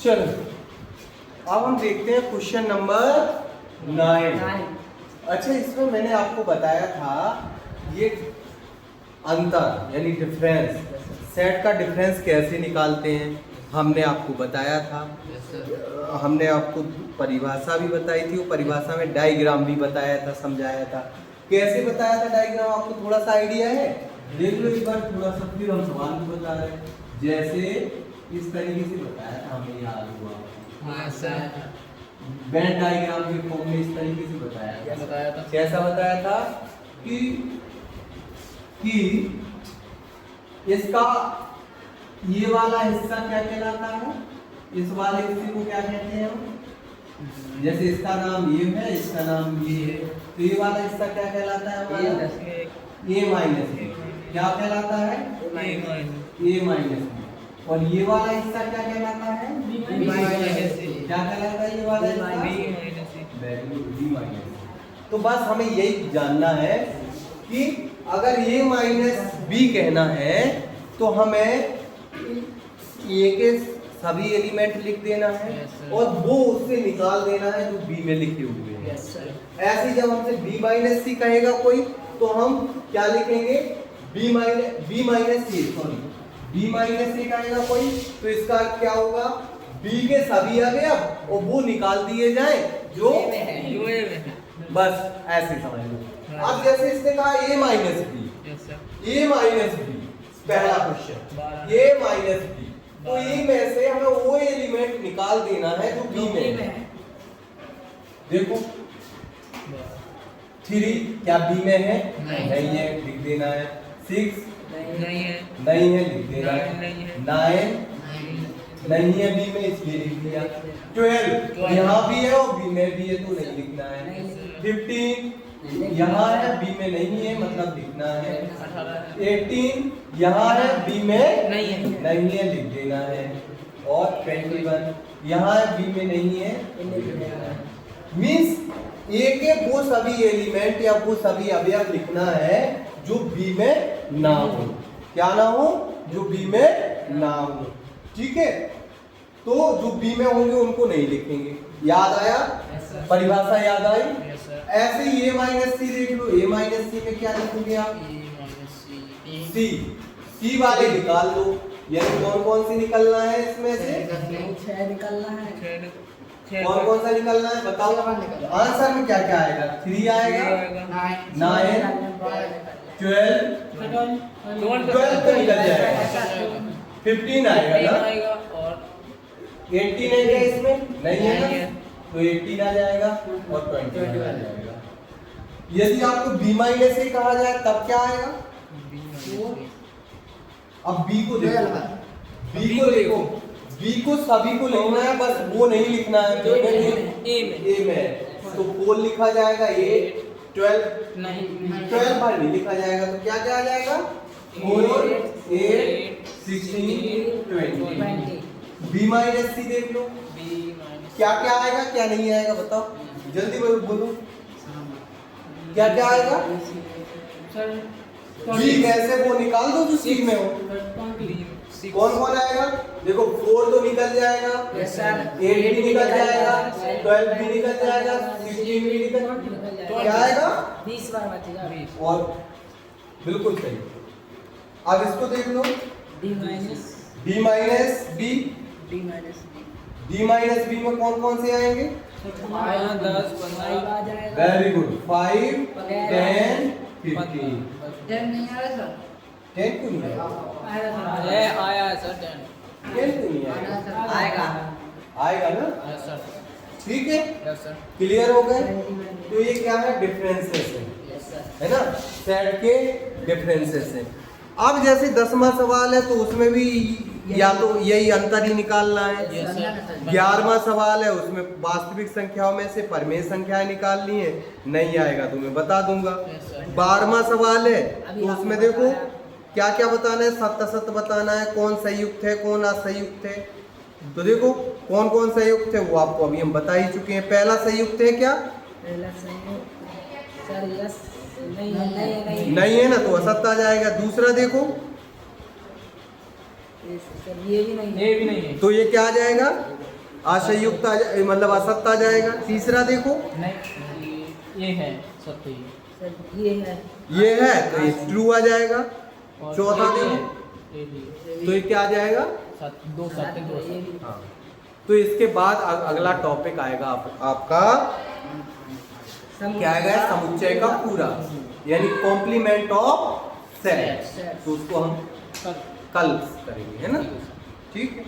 चलो अब हम देखते हैं क्वेश्चन नंबर 9। अच्छा, इसमें मैंने आपको बताया था ये अंतर यानी डिफरेंस, सेट का डिफरेंस कैसे निकालते हैं हमने आपको बताया था। हमने आपको परिभाषा भी बताई थी, वो परिभाषा में डायग्राम भी बताया था, समझाया था। कैसे बताया था डायग्राम, आपको थोड़ा सा आइडिया है? देख लो एक बार थोड़ा सा, फिर हम सवाल भी बता रहे हैं। जैसे इस तरीके से बताया था, हमें याद हुआ वेन डायग्राम के फॉर्म में इस तरीके से बताया था। कैसा बताया था कि इसका ये वाला हिस्सा क्या कहलाता है, इस वाले हिस्से को क्या कहते हैं हम? जैसे इसका नाम ये है, इसका नाम ये है, तो ये वाला हिस्सा क्या कहलाता है हमारा? a minus A. क्या कहलाता है? a minus B. और ये वाला हिस्सा क्या कहलाता है? b minus A. क्या कहलाता है ये वाला हिस्सा? b minus. तो बस हमें यही जानना है कि अगर a माइनस b कहना है तो हमें a के सभी एलिमेंट लिख देना है और वो उससे निकाल देना है जो b में लिखे हुए हैं। ऐसे ही जब हमसे b माइनस सी कहेगा कोई तो हम क्या लिखेंगे? b माइनस ए, सॉरी b माइनस ए कहेगा कोई तो इसका क्या होगा? b के सभी अवयव और वो निकाल दिए जाए जो बस ऐसे समझ लो। अब जैसे इसने कहा a माइनस बी, पहला क्वेश्चन a माइनस बी, तो ए में से हमें वो एलिमेंट निकाल देना है जो बी में है। देखो 3 क्या बी में है? नहीं है, लिख देना है। 6 नहीं है, लिख देना है। 9 नहीं है बी में, इसलिए लिख दिया। 12 यहाँ भी है और बी में भी है तो नहीं लिखना है। 15 यहाँ है बी में नहीं है मतलब लिखना है। 18 यहाँ है बी में नहीं है, लिख देना है। और 21 यहाँ है बी में नहीं है, मीन्स ए के वो सभी एलिमेंट या वो सभी अवयव लिखना है जो बी में ना हो। क्या ना हो? जो बी में ना हो। ठीक है, तो जो बी में होंगे उनको नहीं लिखेंगे। याद आया? परिभाषा याद आई? ऐसे ही a माइनस सी देख लो। a माइनस सी में क्या लिखोगे आप? सी वाले निकाल लो। यानी कौन कौन सी निकलना है इसमें से? 6 निकलना है। कौन कौन सा निकलना है बताओ? आंसर में क्या क्या आएगा? 3 आएगा, 9 12 तो निकल जाएगा। 15 आएगा ना, और 18 है क्या इसमें? नहीं है ना, तो 18 आ जाएगा और 20 आ जाएगा। यदि आपको b माइनस ए कहा जाए तब क्या आएगा? अब b को देखो, b को सभी को लिखना है, बस वो नहीं लिखना है जो a में, तो 4 लिखा जाएगा। 8 12 बार नहीं लिखा जाएगा तो क्या क्या आ जाएगा? 4 8 16 20। b माइनस सी देख लो, क्या क्या आएगा क्या नहीं आएगा बताओ जल्दी बोलो। क्या क्या आएगा? बी कैसे वो निकाल दो जो सी में हो। कौन कौन आएगा? देखो 4 तो निकल जाएगा, 8 भी निकल जाएगा, 12 भी निकल जाएगा, 16 भी निकल, क्या आएगा? 20 बार बचेगा। और बिल्कुल सही। अब इसको देख लो, d minus D minus B में कौन कौन से आएंगे? 10 15 वेरी गुड। 5 10 15। 10 नहीं आ रहा सर? 10 क्यों नहीं आएगा? आया सर 10 क्यों नहीं आएगा? आएगा ना सर। ठीक है, यस सर। क्लियर हो गए? तो ये क्या है? डिफरेंसेस है ना, सेट के डिफरेंसेस है। अब जैसे 10वां सवाल है तो उसमें भी या तो यही अंतर ही निकालना है। 11वां सवाल है उसमें वास्तविक संख्याओं में से परिमेय संख्याएं निकालनी है, नहीं आएगा तो मैं बता दूंगा। 12वां सवाल है तो उसमें देखो क्या क्या बताना है, सत्य सत्य बताना है, कौन संयुक्त है कौन असंयुक्त है। तो देखो कौन कौन संयुक्त है वो आपको अभी हम बता ही चुके हैं। पहला संयुक्त है क्या? पहला संयुक्त सर यस नहीं है ना, तो असत्य आ जाएगा। दूसरा देखो सर ये भी नहीं है। ये भी नहीं है। तो ये क्या आ जाएगा? आशयुक्त मतलब असत्य आ जाएगा। तीसरा देखो, नहीं, ये है सत्य ही। सर ये है। ये है तो ये ट्रू आ जाएगा। और चौथा ये भी देखो, है, ये भी तो ये क्या आ जाएगा? दो सत्य दो ये असत्य। भी। हाँ। तो इसके बाद अगला टॉपिक आएगा आपका क्या आएगा? समुच्चय का पूरा, यानी कॉम्प्लीमेंट ऑफ सेट। सेट। तो उसको हम कल कल करेंगे, है ना? ठीक है।